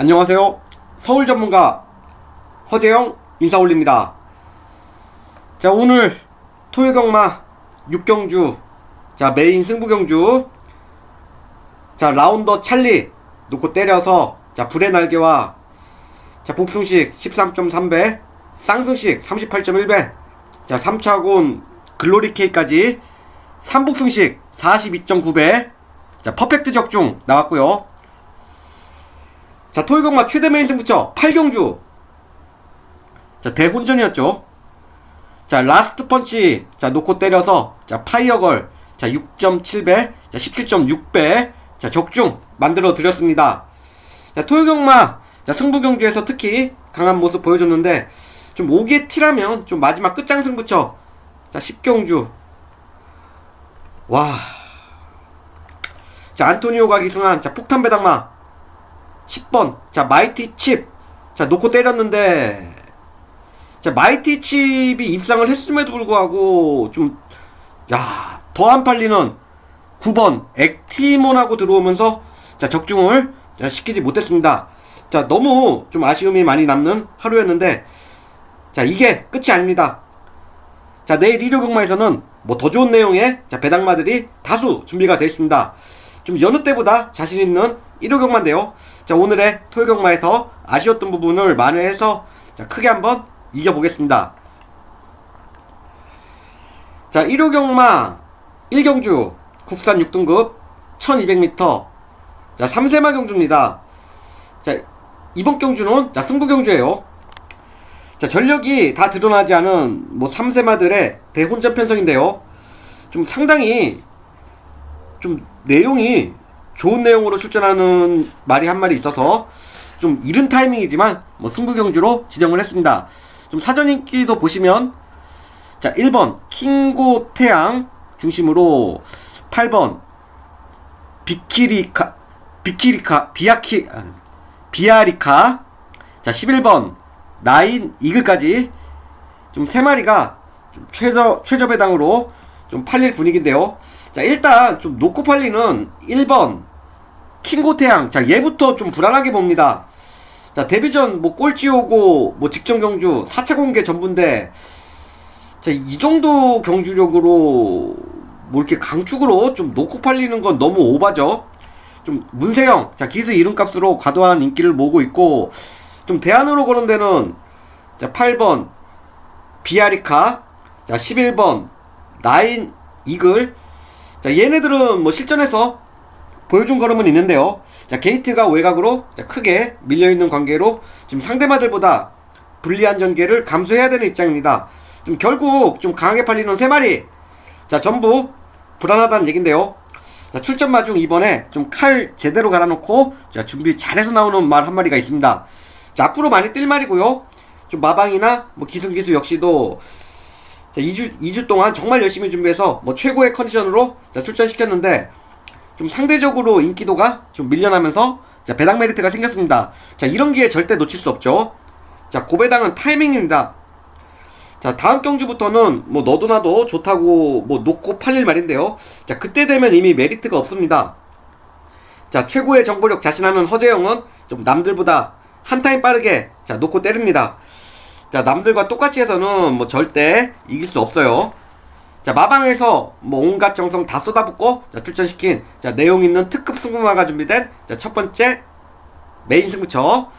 안녕하세요. 서울 전문가 허재영 인사 올립니다. 자, 오늘 토요경마 6경주, 자, 메인 승부경주, 자, 라운더 찰리 놓고 때려서, 자, 불의 날개와, 자, 복승식 13.3배, 쌍승식 38.1배, 자, 3차곤 글로리 K까지 3복승식 42.9배, 자, 퍼펙트 적중 나왔고요. 자, 토요경마 최대 메인 승부처 8경주, 자, 대혼전이었죠. 자, 라스트 펀치, 자, 놓고 때려서, 자, 파이어걸, 자, 6.7배, 자, 17.6배, 자, 적중 만들어 드렸습니다. 자, 토요경마, 자, 승부경주에서 특히 강한 모습 보여줬는데, 좀 5개 티라면 좀 마지막 끝장 승부처, 자, 10경주, 와, 자, 안토니오가 기승한, 자, 폭탄 배당마 10번, 자, 마이티 칩, 자, 놓고 때렸는데, 자, 마이티 칩이 입상을 했음에도 불구하고 좀, 야, 더 안 팔리는 9번 액티몬하고 들어오면서, 자, 적중을, 자, 시키지 못했습니다. 자, 너무 좀 아쉬움이 많이 남는 하루였는데, 자, 이게 끝이 아닙니다. 자, 내일 일요경마에서는 뭐 더 좋은 내용의, 자, 배당마들이 다수 준비가 되어 있습니다. 좀 여느 때보다 자신 있는 일요경마인데요. 자, 오늘의 토요경마에서 아쉬웠던 부분을 만회해서, 자, 크게 한번 이겨보겠습니다. 자, 1호경마 1경주 국산 6등급 1200m, 자, 3세마 경주입니다. 자, 이번 경주는, 자, 승부경주예요. 자, 전력이 다 드러나지 않은 뭐 3세마들의 대혼전 편성인데요. 좀 상당히 좀 내용이 좋은 내용으로 출전하는 말이 한 마리 있어서 좀 이른 타이밍이지만 뭐 승부경주로 지정을 했습니다. 좀 사전 인기도 보시면, 자, 1번 킹고 태양 중심으로 8번 비아리카, 자, 11번 라인 이글까지 좀 3마리가 좀 최저 배당으로 좀 팔릴 분위기인데요. 자, 일단 좀 놓고 팔리는 1번 킹고 태양, 자, 얘부터 좀 불안하게 봅니다. 자, 데뷔전 뭐 꼴찌 오고 뭐 직전 경주 4차 공개 전부인데, 자, 이 정도 경주력으로 뭐 이렇게 강축으로 좀 놓고 팔리는 건 너무 오바죠. 좀 문세영, 자, 기수 이름값으로 과도한 인기를 모으고 있고, 좀 대안으로 거는 데는, 자, 8번 비아리카, 자, 11번 라인 이글, 자, 얘네들은 뭐 실전에서 보여준 걸음은 있는데요. 자, 게이트가 외곽으로, 자, 크게 밀려있는 관계로 지금 상대마들보다 불리한 전개를 감수해야 되는 입장입니다. 좀 결국 좀 강하게 팔리는 3마리, 자, 전부 불안하다는 얘긴데요. 자, 출전 마중 이번에 좀 칼 제대로 갈아놓고, 자, 준비 잘해서 나오는 말 한 마리가 있습니다. 자, 앞으로 많이 뛸 말이고요. 좀 마방이나 뭐 기승기수 역시도, 자, 2주 동안 정말 열심히 준비해서 뭐 최고의 컨디션으로, 자, 출전시켰는데 좀 상대적으로 인기도가 좀 밀려나면서, 자, 배당 메리트가 생겼습니다. 자, 이런 기회 절대 놓칠 수 없죠. 자, 고배당은 타이밍입니다. 자, 다음 경주부터는 뭐 너도 나도 좋다고 뭐 놓고 팔릴 말인데요. 자, 그때 되면 이미 메리트가 없습니다. 자, 최고의 정보력 자신하는 허재영은 좀 남들보다 한 타임 빠르게, 자, 놓고 때립니다. 자, 남들과 똑같이 해서는 뭐 절대 이길 수 없어요. 자, 마방에서 뭐 온갖 정성 다 쏟아붓고, 자, 출전시킨, 자, 내용 있는 특급 승부마가 준비된, 자, 첫 번째 메인 승부처,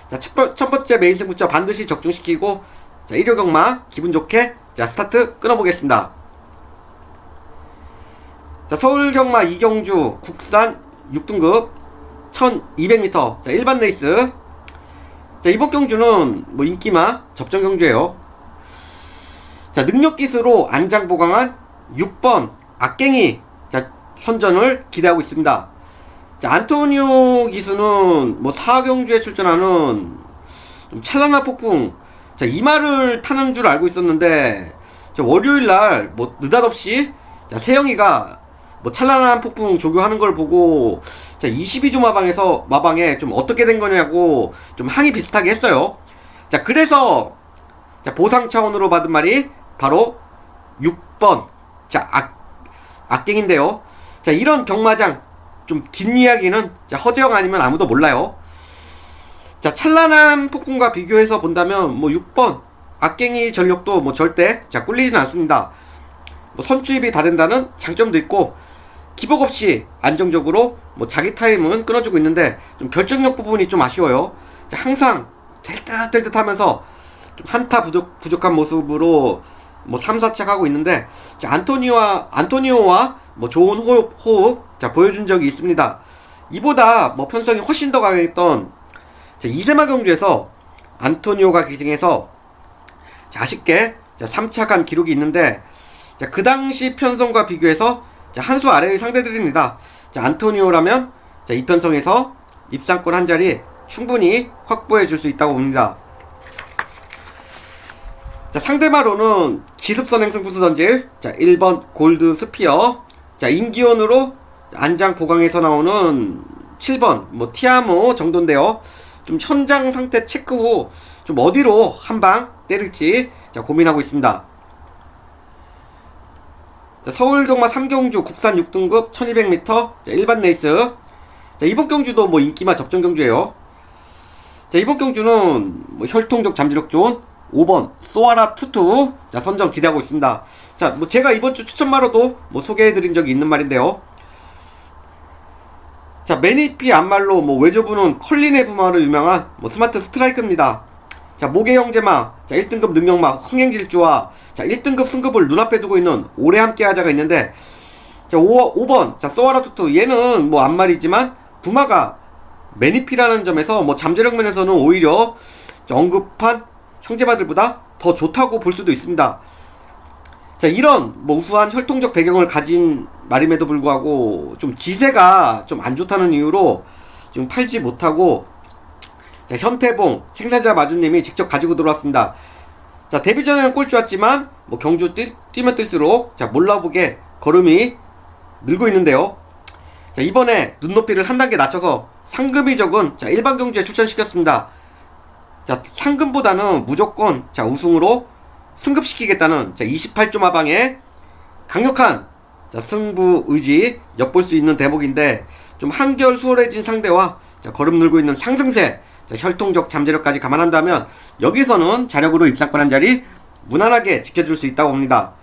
자, 첫 번째 메인 승부처 반드시 적중시키고, 자, 일요경마 기분 좋게, 자, 스타트 끊어보겠습니다. 자, 서울경마 2경주 국산 6등급 1200m, 자, 일반 레이스. 자, 이번 경주는 뭐 인기마 접전 경주예요. 자, 능력기수로 안장보강한 6번 악갱이, 자, 선전을 기대하고 있습니다. 자, 안토니오 기수는 뭐 4경주에 출전하는 좀 찬란한 폭풍, 자, 이 말을 타는 줄 알고 있었는데, 자, 월요일날 뭐 느닷없이, 자, 세영이가 뭐 찬란한 폭풍 조교하는 걸 보고, 자, 22조 마방에 좀 어떻게 된 거냐고 좀 항의 비슷하게 했어요. 자, 그래서, 자, 보상 차원으로 받은 말이 바로 6번, 자, 악갱인데요. 자, 이런 경마장 좀 뒷이야기는, 자, 허재영 아니면 아무도 몰라요. 자, 찬란한 폭풍과 비교해서 본다면 뭐 6번 악갱이 전력도 뭐 절대 자 꿀리진 않습니다. 뭐 선취입이 다 된다는 장점도 있고 기복 없이 안정적으로 뭐 자기 타임은 끊어주고 있는데 좀 결정력 부분이 좀 아쉬워요. 자, 항상 될 듯 하면서 좀 한타 부족한 모습으로 뭐 3, 4착 하고 있는데 자, 안토니오와 뭐 좋은 호흡 자 보여준 적이 있습니다. 이보다 뭐 편성이 훨씬 더 강했던 자, 이세마 경주에서 안토니오가 기승해서 자, 아쉽게 자, 3착한 기록이 있는데 자, 그 당시 편성과 비교해서 자, 한 수 아래의 상대들입니다. 자, 안토니오라면 자, 이 편성에서 입상권 한 자리 충분히 확보해 줄 수 있다고 봅니다. 자, 상대마로는 기습선행 승부수 던질 자 1번 골드 스피어 자 인기온으로 안장 보강에서 나오는 7번 뭐 티아모 정도인데요. 좀 현장 상태 체크 후 좀 어디로 한 방 때릴지 자 고민하고 있습니다. 자, 서울경마 3경주 국산 6등급 1200m 자, 일반 레이스 자, 이번 경주도 뭐 인기마 접전 경주예요. 자, 이번 경주는 뭐 혈통적 잠재력 좋은 5번 소아라 투투 자 선정 기대하고 있습니다. 자, 뭐 제가 이번 주 추천마로도 뭐 소개해드린 적이 있는 말인데요. 자, 매니피 안말로 뭐 외조부는 컬린의 부마로 유명한 뭐 스마트 스트라이크입니다. 자, 모계 형제마 자 1등급 능력마 흥행질주와 자 1등급 승급을 눈앞에 두고 있는 오래 함께 하자가 있는데 자 5번 자 소아라 투투 얘는 뭐 안말이지만 부마가 매니피라는 점에서 뭐 잠재력 면에서는 오히려 자, 언급한 형제마들보다 더 좋다고 볼 수도 있습니다. 자, 이런 뭐 우수한 혈통적 배경을 가진 말임에도 불구하고 좀 기세가 좀 안 좋다는 이유로 지금 팔지 못하고 자, 현태봉 생산자 마주님이 직접 가지고 들어왔습니다. 자, 데뷔 전에는 꼴찌였지만 뭐 경주 뛰면 뛸수록 자 몰라보게 걸음이 늘고 있는데요. 자, 이번에 눈높이를 한 단계 낮춰서 상금이 적은 자 일반 경주에 출전시켰습니다. 자, 상금보다는 무조건 자 우승으로 승급시키겠다는 자 28조 마방의 강력한 자 승부 의지 엿볼 수 있는 대목인데 좀 한결 수월해진 상대와 자 걸음 늘고 있는 상승세 자 혈통적 잠재력까지 감안한다면 여기서는 자력으로 입상권 한 자리 무난하게 지켜줄 수 있다고 봅니다.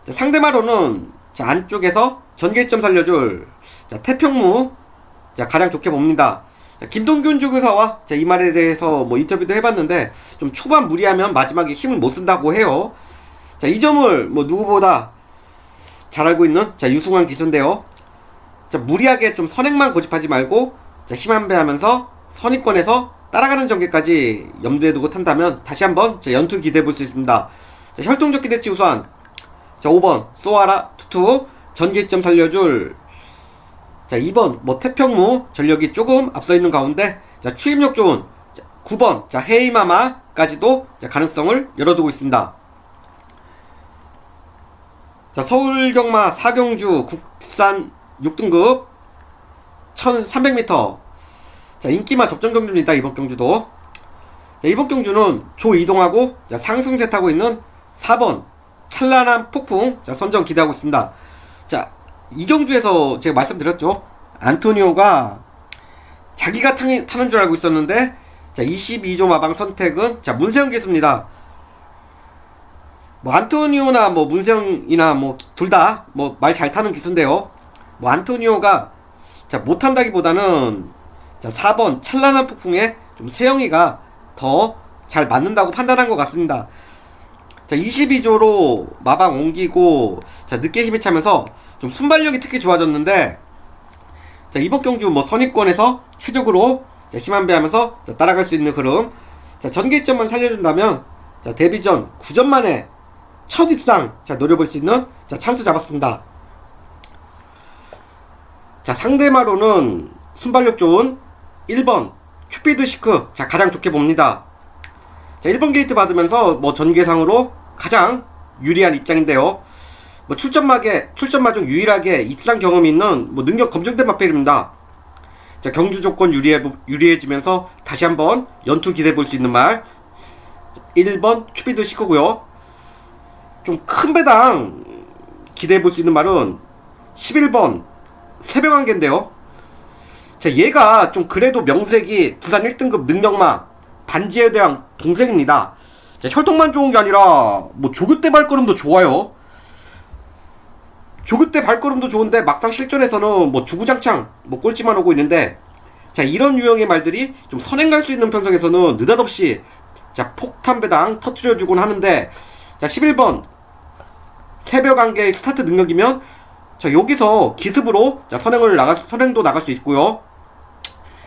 자, 상대마로는 자 안쪽에서 전개점 살려줄 자 태평무 자 가장 좋게 봅니다. 자, 김동균 주교사와 자, 이 말에 대해서 뭐 인터뷰도 해봤는데 좀 초반 무리하면 마지막에 힘을 못 쓴다고 해요. 자, 이 점을 뭐 누구보다 잘 알고 있는 자 유승환 기수인데요. 자, 무리하게 좀 선행만 고집하지 말고 자, 힘 한 배 하면서 선입권에서 따라가는 전개까지 염두에 두고 탄다면 다시 한번 자, 연투 기대해 볼 수 있습니다. 자, 혈통적 기대치 우선 자 5번 소아라 투투 전개점 살려줄 자 2번 뭐 태평무 전력이 조금 앞서있는 가운데 자 추임력 좋은 자, 9번 자 헤이마마까지도 자 가능성을 열어두고 있습니다. 자 서울경마 4경주 국산 6등급 1300m 자 인기마 접전 경주입니다. 이번 경주도 자 이번 경주는 조 이동하고 자 상승세 타고 있는 4번 찬란한 폭풍 자 선정 기대하고 있습니다. 자 이 경주에서 제가 말씀드렸죠. 안토니오가 자기가 타는 줄 알고 있었는데 자 22조 마방 선택은 자 문세영 기수입니다. 뭐 안토니오나 뭐 문세영이나 뭐 둘 다 뭐 말 잘 타는 기수인데요. 뭐 안토니오가 자 못한다기보다는 자 4번 찬란한 폭풍에 좀 세영이가 더 잘 맞는다고 판단한 것 같습니다. 자 22조로 마방 옮기고 자 늦게 힘이 차면서 좀 순발력이 특히 좋아졌는데 자 이번 경주 뭐 선입권에서 최적으로 자 힘 한 배 하면서 자 따라갈 수 있는 흐름 자 전개점만 살려준다면 자 데뷔 전 9전 만에 첫 입상 자 노려볼 수 있는 자 찬스 잡았습니다. 자 상대마로는 순발력 좋은 1번 큐피드 시크 자 가장 좋게 봅니다. 자 1번 게이트 받으면서 뭐 전개상으로 가장 유리한 입장인데요. 뭐 출전마 중 유일하게 입상 경험이 있는 뭐 능력 검증된 마필입니다. 자 경주 조건 유리해지면서 다시 한번 연투 기대해 볼 수 있는 말 1번 큐피드 시크고요. 좀 큰 배당 기대해 볼 수 있는 말은 11번 새벽안개인데요. 자 자, 얘가 좀 그래도 명색이 부산 1등급 능력마 반지에 대한 동생입니다. 자, 혈통만 좋은 게 아니라 뭐 조교대 발걸음도 좋아요. 조교대 발걸음도 좋은데 막상 실전에서는 뭐 주구장창 뭐 꼴찌만 오고 있는데, 자, 이런 유형의 말들이 좀 선행 갈 수 있는 편성에서는 느닷없이 자, 폭탄 배당 터트려주곤 하는데, 자, 11번 새벽 안개 스타트 능력이면 자, 여기서 기습으로 자, 선행도 나갈 수 있고요.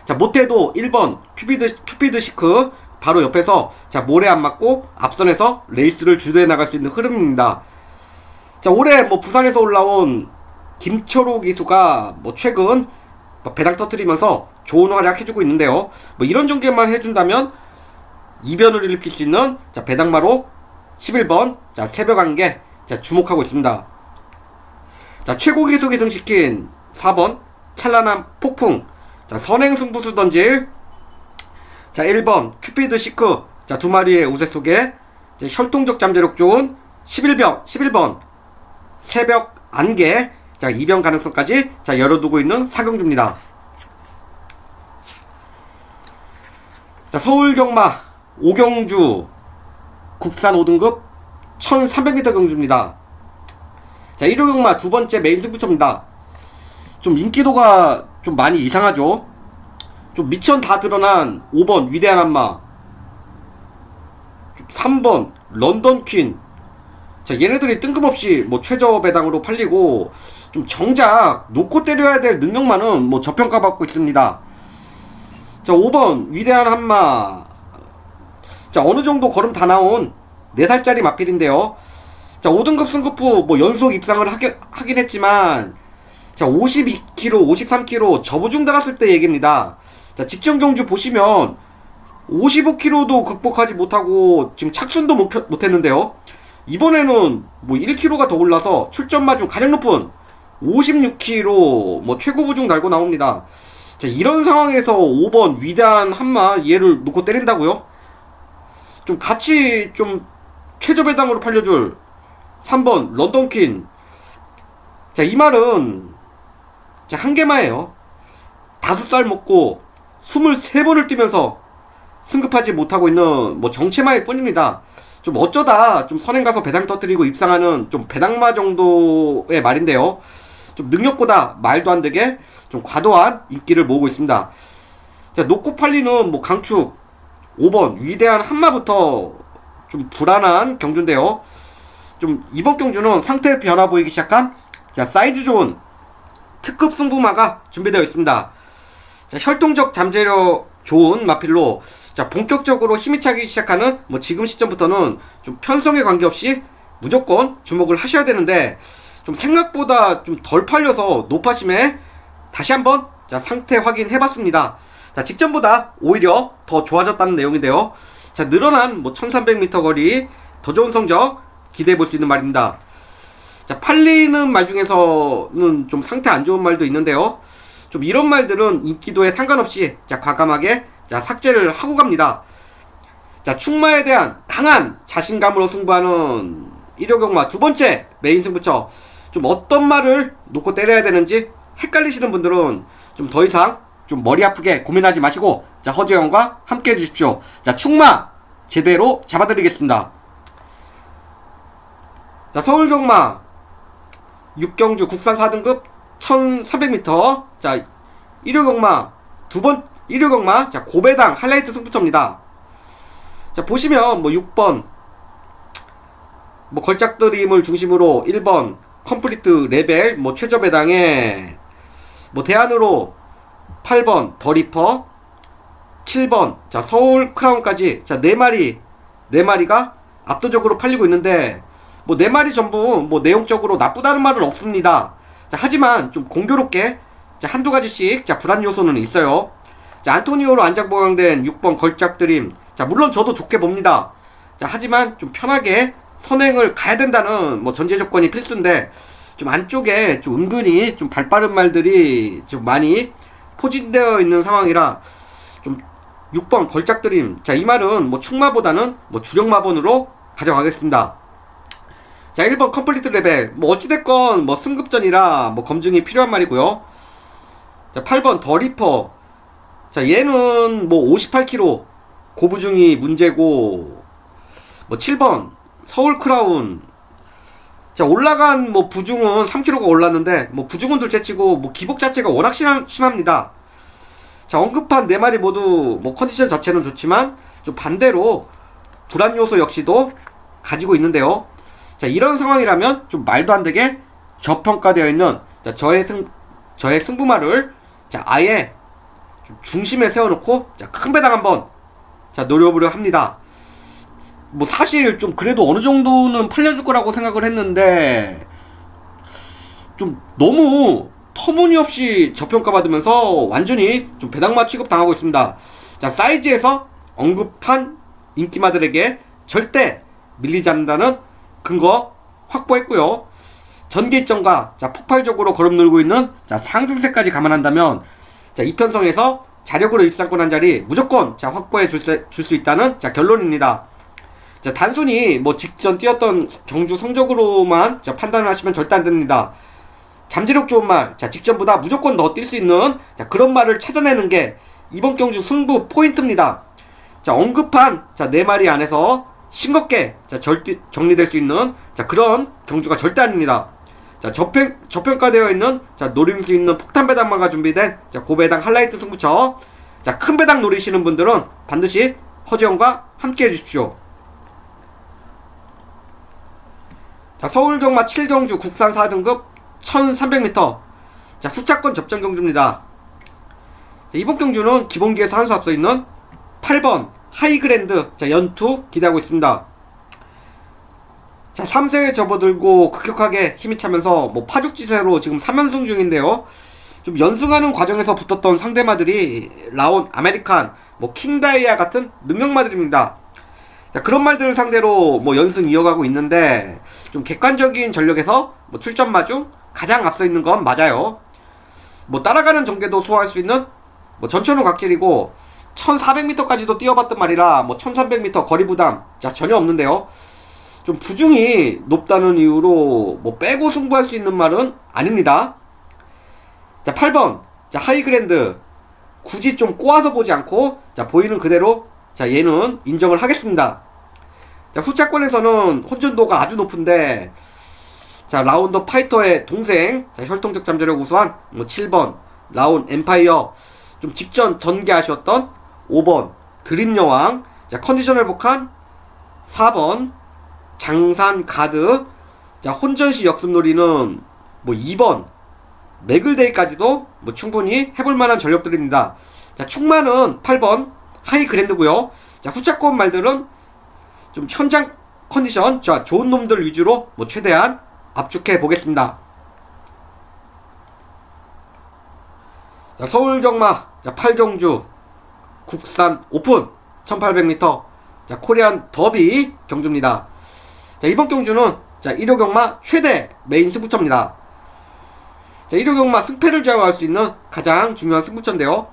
자, 못해도 1번 큐피드 시크 바로 옆에서 자, 모래 안 맞고 앞선에서 레이스를 주도해 나갈 수 있는 흐름입니다. 자, 올해 뭐 부산에서 올라온 김철호 기수가 뭐 최근 배당 터트리면서 좋은 활약 해주고 있는데요. 뭐 이런 전개만 해준다면 이변을 일으킬 수 있는 자, 배당마로 11번 자, 새벽 안개 자, 주목하고 있습니다. 자, 최고 기속에 등시킨 4번 찬란한 폭풍 자, 선행 승부수 던질 자, 1번 큐피드 시크 자, 두 마리의 우세 속에 자, 혈통적 잠재력 좋은 11번 새벽 안개 자, 이변 가능성까지 자, 열어두고 있는 사경주입니다. 자, 서울 경마 오경주 국산 5등급 1300m 경주입니다. 자, 1호 경마 두 번째 메인 승부처입니다. 좀 인기도가 좀 많이 이상하죠. 좀 미천 다 드러난 5번 위대한 한마, 3번 런던 퀸. 자, 얘네들이 뜬금없이 뭐 최저 배당으로 팔리고 좀 정작 놓고 때려야 될 능력만은 뭐 저평가받고 있습니다. 자, 5번 위대한 한마. 자, 어느 정도 걸음 다 나온 4살짜리 마필인데요. 자, 5등급 승급 후 뭐 연속 입상을 하긴 했지만 자, 52kg, 53kg 저부중 달았을 때 얘기입니다. 자, 직전 경주 보시면 55kg도 극복하지 못하고 지금 착순도 못했는데요. 이번에는 뭐 1kg가 더 올라서 출전 마중 가장 높은 56kg 뭐 최고 부중 달고 나옵니다. 자, 이런 상황에서 5번 위대한 한마 얘를 놓고 때린다고요? 좀 같이 좀 최저 배당으로 팔려줄 3번 런던퀸. 자, 이 말은 자, 한 개마예요. 5살 먹고 23번을 뛰면서 승급하지 못하고 있는 뭐 정체마일 뿐입니다. 좀 어쩌다 좀 선행 가서 배당 터뜨리고 입상하는 좀 배당마 정도의 말인데요. 좀 능력보다 말도 안 되게 좀 과도한 인기를 모으고 있습니다. 자, 놓고 팔리는 뭐 강축 5번 위대한 한마부터 좀 불안한 경주인데요. 좀 이번 경주는 상태 변화 보이기 시작한 자, 사이즈 좋은 특급 승부마가 준비되어 있습니다. 자, 혈통적 잠재력 좋은 마필로 자, 본격적으로 힘이 차기 시작하는 뭐 지금 시점부터는 좀 편성에 관계없이 무조건 주목을 하셔야 되는데, 좀 생각보다 좀 덜 팔려서 노파심에 다시 한번 자, 상태 확인해봤습니다. 자, 직전보다 오히려 더 좋아졌다는 내용인데요. 자, 늘어난 뭐 1300m 거리 더 좋은 성적 기대해볼 수 있는 말입니다. 자, 팔리는 말 중에서는 좀 상태 안 좋은 말도 있는데요. 좀 이런 말들은 인기도에 상관없이 자, 과감하게 자, 삭제를 하고 갑니다. 자, 충마에 대한 강한 자신감으로 승부하는 1호 경마 두 번째 메인 승부처. 좀 어떤 말을 놓고 때려야 되는지 헷갈리시는 분들은 좀 더 이상 좀 머리 아프게 고민하지 마시고 자, 허재영과 함께 해주십시오. 자, 충마 제대로 잡아드리겠습니다. 자, 서울 경마 6경주 국산 4등급 1300m 자, 1호 경마 1호 경마 자, 고배당 하이라이트 승부처입니다. 자, 보시면 뭐 6번 뭐 걸작드림을 중심으로 1번 컴플리트 레벨 뭐 최저 배당에 뭐 대안으로 8번 더 리퍼 7번 자, 서울 크라운까지 자, 4마리가 압도적으로 팔리고 있는데 뭐 4마리 전부 뭐 내용적으로 나쁘다는 말은 없습니다. 자, 하지만 좀 공교롭게 자, 한두 가지씩 자, 불안 요소는 있어요. 자, 안토니오로 안작 보강된 6번 걸작드림 자, 물론 저도 좋게 봅니다. 자, 하지만 좀 편하게 선행을 가야 된다는 뭐 전제 조건이 필수인데, 좀 안쪽에 좀 은근히 좀 발빠른 말들이 좀 많이 포진되어 있는 상황이라 좀 6번 걸작드림 자, 이 말은 뭐 충마보다는 뭐 주력마번으로 가져가겠습니다. 자, 1번 컴플리트 레벨 뭐 어찌됐건 뭐 승급전이라 뭐 검증이 필요한 말이고요. 자, 8번 더 리퍼. 자, 얘는 뭐 58kg 고부중이 문제고, 뭐 7번 서울 크라운. 자, 올라간 뭐 부중은 3kg가 올랐는데, 뭐 부중은 둘째치고 뭐 기복 자체가 워낙 심합니다. 자, 언급한 4마리 모두 뭐 컨디션 자체는 좋지만 좀 반대로 불안 요소 역시도 가지고 있는데요. 자, 이런 상황이라면 좀 말도 안 되게 저평가되어 있는, 자, 저의 승부마를, 자, 아예 좀 중심에 세워놓고, 자, 큰 배당 한번, 자, 노려보려 합니다. 뭐 사실 좀 그래도 어느 정도는 팔려줄 거라고 생각을 했는데, 좀 너무 터무니없이 저평가받으면서 완전히 좀 배당마 취급당하고 있습니다. 자, 사이즈에서 언급한 인기마들에게 절대 밀리지 않는다는 근거 확보했고요. 전개점과, 자, 폭발적으로 거듭늘고 있는, 자, 상승세까지 감안한다면, 자, 이편성에서 자력으로 입상권 한 자리 무조건, 자, 확보해 줄 수 있다는, 자, 결론입니다. 자, 단순히 뭐 직전 뛰었던 경주 성적으로만, 자, 판단을 하시면 절대 안 됩니다. 잠재력 좋은 말, 자, 직전보다 무조건 더 뛸 수 있는, 자, 그런 말을 찾아내는 게 이번 경주 승부 포인트입니다. 자, 언급한, 자, 4마리 안에서 싱겁게, 자, 정리될 수 있는, 자, 그런 경주가 절대 아닙니다. 자, 저평가되어 있는, 자, 노릴 수 있는 폭탄 배당마가 준비된, 자, 고배당 하이라이트 승부처. 자, 큰 배당 노리시는 분들은 반드시 허지영과 함께 해주십시오. 자, 서울경마 7경주 국산 4등급 1300m. 자, 후차권 접전 경주입니다. 자, 이번 경주는 기본기에서 한 수 앞서 있는 8번 하이그랜드, 자, 연투 기대하고 있습니다. 자, 3세에 접어들고 급격하게 힘이 차면서 뭐 파죽지세로 지금 3연승 중인데요. 좀 연승하는 과정에서 붙었던 상대마들이 라온, 아메리칸, 뭐 킹다이아 같은 능력마들입니다. 자, 그런 말들을 상대로 뭐 연승 이어가고 있는데, 좀 객관적인 전력에서 뭐 출전마 중 가장 앞서 있는 건 맞아요. 뭐 따라가는 전개도 소화할 수 있는 뭐 전천후 각질이고 1400m까지도 뛰어봤단 말이라 뭐 1300m 거리 부담, 자, 전혀 없는데요. 좀 부중이 높다는 이유로 뭐 빼고 승부할 수 있는 말은 아닙니다. 자, 8번, 자, 하이그랜드. 굳이 좀 꼬아서 보지 않고, 자, 보이는 그대로, 자, 얘는 인정을 하겠습니다. 자, 후차권에서는 혼전도가 아주 높은데, 자, 라운더 파이터의 동생, 자, 혈통적 잠재력 우수한 뭐 7번 라운 엠파이어, 좀 직전 전개 아쉬웠던 5번 드림 여왕, 자, 컨디션 회복한 4번 장산 가드, 자, 혼전시 역습놀이는 뭐 2번 매글데이까지도 뭐 충분히 해볼만한 전력들입니다. 자, 충만은 8번 하이그랜드고요. 자, 후차권 말들은 좀 현장 컨디션, 자, 좋은 놈들 위주로 뭐 최대한 압축해 보겠습니다. 자, 서울경마, 자, 8경주 국산 오픈 1800m, 자, 코리안 더비 경주입니다. 자, 이번 경주는, 자, 1호경마 최대 메인 승부처입니다. 자, 1호경마 승패를 좌우할 수 있는 가장 중요한 승부처인데요.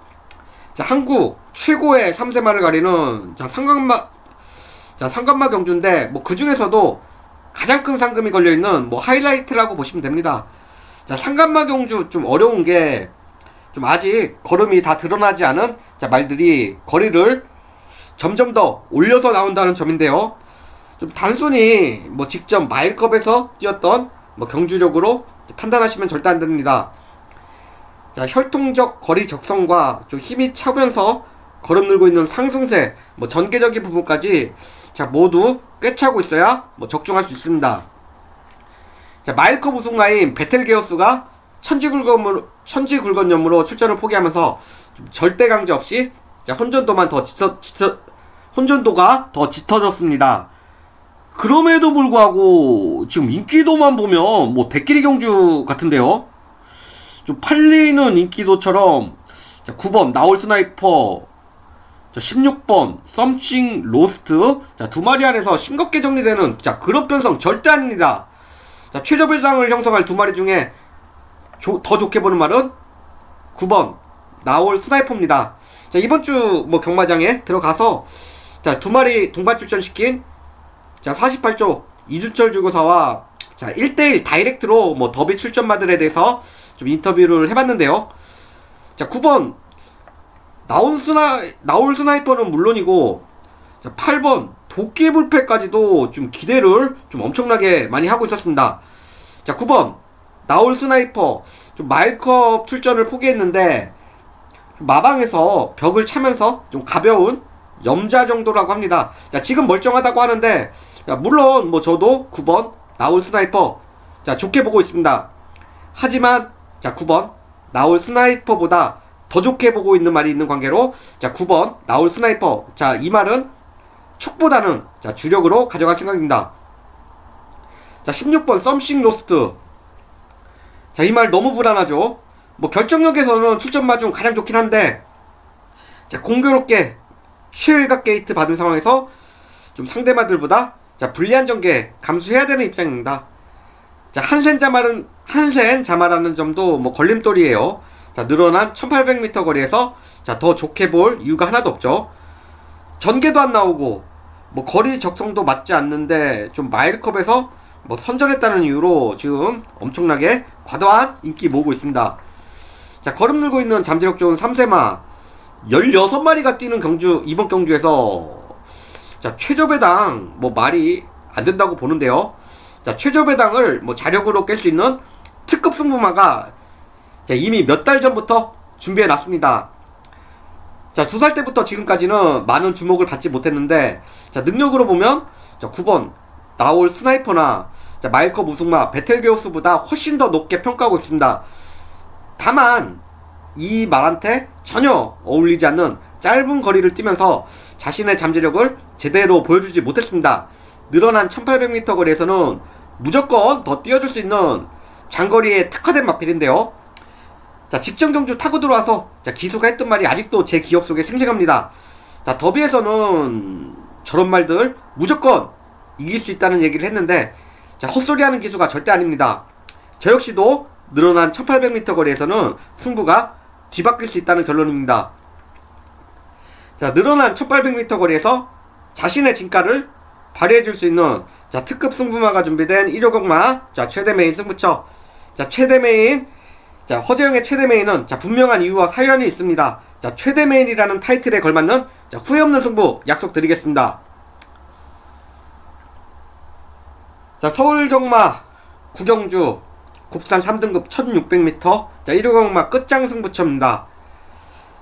자, 한국 최고의 3세마를 가리는, 자, 상관마 경주인데, 뭐 그 중에서도 가장 큰 상금이 걸려있는 뭐 하이라이트라고 보시면 됩니다. 자, 상관마 경주 좀 어려운 게, 좀 아직 걸음이 다 드러나지 않은, 자, 말들이 거리를 점점 더 올려서 나온다는 점인데요. 좀 단순히 뭐 직접 마일컵에서 뛰었던 뭐 경주력으로 판단하시면 절대 안 됩니다. 자, 혈통적 거리 적성과 좀 힘이 차면서 걸음 늘고 있는 상승세, 뭐 전개적인 부분까지, 자, 모두 꿰차고 있어야 뭐 적중할 수 있습니다. 자, 마일컵 우승라인 베텔게우스가 천지굴건염으로 출전을 포기하면서 좀 절대 강제 없이, 자, 혼전도가 더 짙어졌습니다. 그럼에도 불구하고 지금 인기도만 보면 뭐 대끼리 경주 같은데요. 좀 팔리는 인기도처럼, 자, 9번 나올 스나이퍼, 자, 16번 썸씽 로스트, 자, 2마리 안에서 싱겁게 정리되는, 자, 그런 편성 절대 아닙니다. 자, 최저 배당을 형성할 2마리 중에 더 좋게 보는 말은 9번 나올 스나이퍼입니다. 자, 이번 주 뭐 경마장에 들어가서, 자, 2마리 동반 출전시킨, 자, 48조 이주철 주고사와, 자, 1대1 다이렉트로 뭐 더비 출전마들에 대해서 좀 인터뷰를 해봤는데요. 자, 9번 나올 스나이퍼는 물론이고, 자, 8번 도끼 불패까지도 좀 기대를 좀 엄청나게 많이 하고 있었습니다. 자, 9번 나올 스나이퍼 좀 마일컵 출전을 포기했는데 마방에서 벽을 차면서 좀 가벼운 염자 정도라고 합니다. 자, 지금 멀쩡하다고 하는데, 자, 물론 뭐 저도 9번 나올 스나이퍼 자 좋게 보고 있습니다. 하지만 자, 9번 나올 스나이퍼보다 더 좋게 보고 있는 말이 있는 관계로, 자, 9번 나올 스나이퍼, 자, 이 말은 축보다는 자 주력으로 가져갈 생각입니다. 자, 16번 썸씽 로스트, 자, 이 말 너무 불안하죠. 뭐 결정력에서는 출전마 중 가장 좋긴 한데, 자, 공교롭게 최외곽 게이트 받은 상황에서 좀 상대마들보다 자 불리한 전개 감수해야 되는 입장입니다. 자, 한센 자마라는 점도 뭐 걸림돌이에요. 자, 늘어난 1800m 거리에서 자 더 좋게 볼 이유가 하나도 없죠. 전개도 안 나오고 뭐 거리 적성도 맞지 않는데 좀 마일컵에서 뭐 선전했다는 이유로 지금 엄청나게 과도한 인기 모으고 있습니다. 자, 걸음 늘고 있는 잠재력 좋은 3세마 16마리가 뛰는 경주, 이번 경주에서 자 최저배당 뭐 말이 안 된다고 보는데요. 자, 최저배당을 뭐 자력으로 깰 수 있는 특급 승부마가 자 이미 몇 달 전부터 준비해 놨습니다. 자, 2살 때부터 지금까지는 많은 주목을 받지 못했는데, 자, 능력으로 보면 자 9번 나올 스나이퍼나 자 마일컵 우승마 베텔게우스보다 훨씬 더 높게 평가하고 있습니다. 다만 이 말한테 전혀 어울리지 않는 짧은 거리를 뛰면서 자신의 잠재력을 제대로 보여주지 못했습니다. 늘어난 1800m 거리에서는 무조건 더 뛰어줄 수 있는 장거리에 특화된 마필인데요. 자, 직전 경주 타고 들어와서 자 기수가 했던 말이 아직도 제 기억 속에 생생합니다. 자, 더비에서는 저런 말들 무조건 이길 수 있다는 얘기를 했는데, 자, 헛소리하는 기수가 절대 아닙니다. 저 역시도 늘어난 1800m 거리에서는 승부가 뒤바뀔 수 있다는 결론입니다. 자, 늘어난 1800m 거리에서 자신의 진가를 발휘해줄 수 있는 자 특급 승부마가 준비된 1호경마 자 최대 메인 승부처. 자, 최대 메인, 자 허재영의 최대 메인은 자 분명한 이유와 사연이 있습니다. 자, 최대 메인이라는 타이틀에 걸맞는 자 후회 없는 승부 약속드리겠습니다. 자, 서울경마 구경주 국산 3등급 1600m 자 1호경마 끝장 승부처입니다.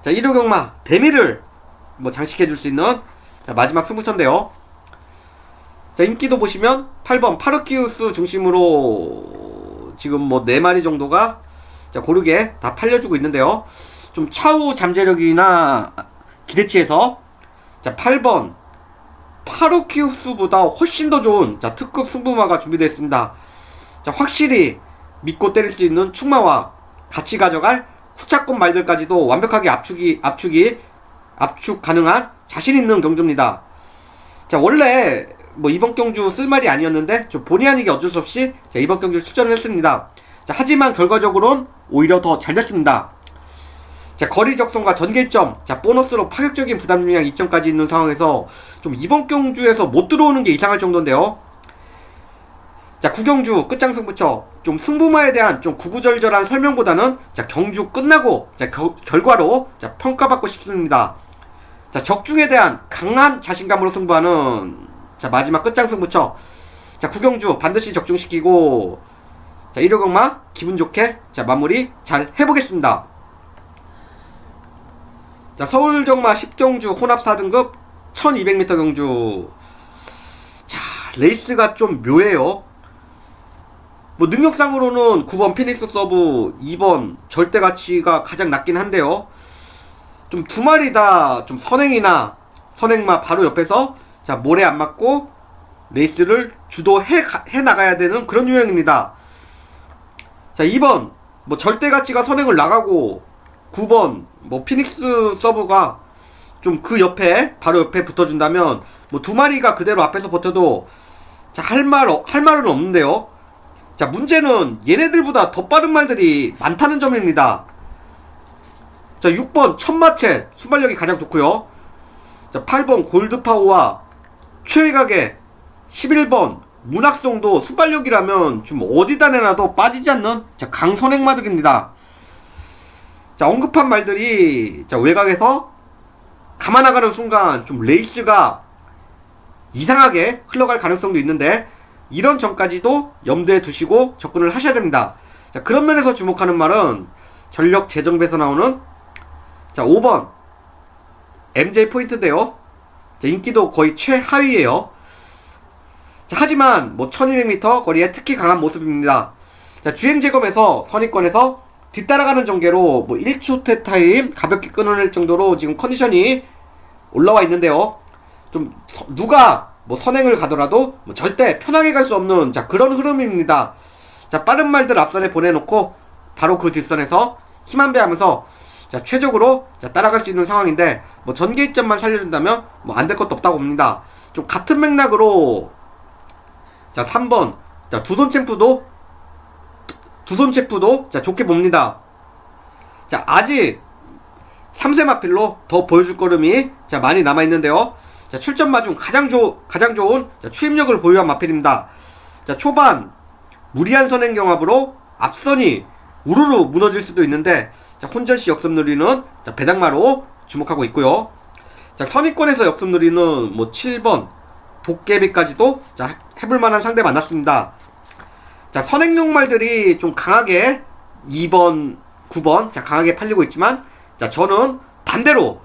자, 1호경마 대미를 뭐 장식해줄 수 있는 자 마지막 승부처인데요. 자, 인기도 보시면 8번 파르키우스 중심으로 지금 뭐 4마리 정도가 자 고르게 다 팔려주고 있는데요. 좀 차후 잠재력이나 기대치에서 자 8번 파르키우스보다 훨씬 더 좋은 자 특급 승부마가 준비되어 있습니다. 자, 확실히 믿고 때릴 수 있는 축마와 같이 가져갈 후차권 말들까지도 완벽하게 압축 가능한 자신 있는 경주입니다. 자, 원래 뭐 이번 경주 쓸 말이 아니었는데 좀 본의 아니게 어쩔 수 없이 자 이번 경주 출전을 했습니다. 자, 하지만 결과적으로는 오히려 더 잘 됐습니다. 자, 거리 적성과 전개점, 자 보너스로 파격적인 부담 중량 2점까지 있는 상황에서 좀 이번 경주에서 못 들어오는 게 이상할 정도인데요. 자, 구경주 끝장 승부처 좀 승부마에 대한 좀 구구절절한 설명보다는 자 경주 끝나고 자 결과로 자 평가받고 싶습니다. 자, 적중에 대한 강한 자신감으로 승부하는 자 마지막 끝장 승부처. 자, 구경주 반드시 적중시키고 자 1호경마 기분 좋게 자 마무리 잘 해보겠습니다. 자, 서울경마 10경주 혼합 4등급 1200m 경주. 자, 레이스가 좀 묘해요. 뭐 능력상으로는 9번 피닉스 서브, 2번 절대가치가 가장 낮긴 한데요. 좀 두 마리 다 좀 선행마 바로 옆에서 자 모래 안 맞고 레이스를 주도해 나가야 되는 그런 유형입니다. 자, 2번 뭐 절대가치가 선행을 나가고 9번 뭐 피닉스 서브가 좀 그 옆에 바로 옆에 붙어준다면 뭐 두 마리가 그대로 앞에서 버텨도 자 할 말은 없는데요. 자, 문제는 얘네들보다 더 빠른 말들이 많다는 점입니다. 자, 6번 천마체 순발력이 가장 좋고요. 자, 8번 골드파워와 최외각의 11번 문학성도 순발력이라면 좀 어디다 내놔도 빠지지 않는 자 강선행마들입니다. 자, 언급한 말들이 자, 외곽에서 감아나가는 순간 좀 레이스가 이상하게 흘러갈 가능성도 있는데 이런 점까지도 염두에 두시고 접근을 하셔야 됩니다. 자, 그런 면에서 주목하는 말은 전력 재정비에서 나오는 자, 5번 MJ 포인트인데요. 자, 인기도 거의 최하위에요. 자, 하지만 뭐 1200m 거리에 특히 강한 모습입니다. 자, 주행 재검에서 선입권에서 뒤따라가는 전개로 뭐 1초대 타임 가볍게 끊어낼 정도로 지금 컨디션이 올라와 있는데요. 좀 누가 뭐 선행을 가더라도 뭐 절대 편하게 갈 수 없는 자, 그런 흐름입니다. 자, 빠른 말들 앞선에 보내놓고 바로 그 뒷선에서 힘 한 배 하면서 자, 최적으로 자, 따라갈 수 있는 상황인데 뭐 전개 입점만 살려준다면 뭐 안 될 것도 없다고 봅니다. 좀 같은 맥락으로 자, 3번 자, 두손 챔프도 자, 좋게 봅니다. 자, 아직 3세 마필로 더 보여줄 걸음이 자, 많이 남아있는데요. 자, 출전 마중 가장 좋은 자, 추임력을 보유한 마필입니다. 자, 초반 무리한 선행 경합으로 앞선이 우르르 무너질 수도 있는데 자, 혼전시 역습 누리는 자, 배당마로 주목하고 있고요. 자, 선입권에서 역습 누리는 뭐 7번 도깨비까지도 자, 해볼만한 상대 만났습니다. 자, 선행용 말들이 좀 강하게 2번, 9번 자, 강하게 팔리고 있지만 자, 저는 반대로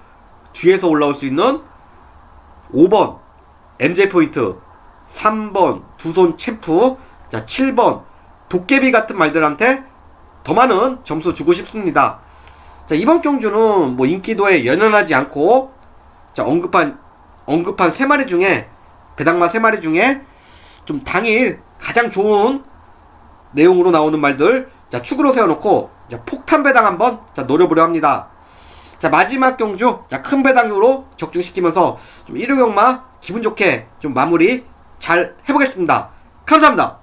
뒤에서 올라올 수 있는 5번 MJ 포인트, 3번 두손 챔프, 자, 7번 도깨비 같은 말들한테 더 많은 점수 주고 싶습니다. 자, 이번 경주는 뭐 인기도에 연연하지 않고 자, 언급한 3마리 중에 배당마 3마리 중에 좀 당일 가장 좋은 내용으로 나오는 말들 자, 축으로 세워놓고 자, 폭탄 배당 한번 자, 노려보려 합니다. 자, 마지막 경주 자, 큰 배당으로 적중시키면서 좀 1호 경마 기분 좋게 좀 마무리 잘 해보겠습니다. 감사합니다.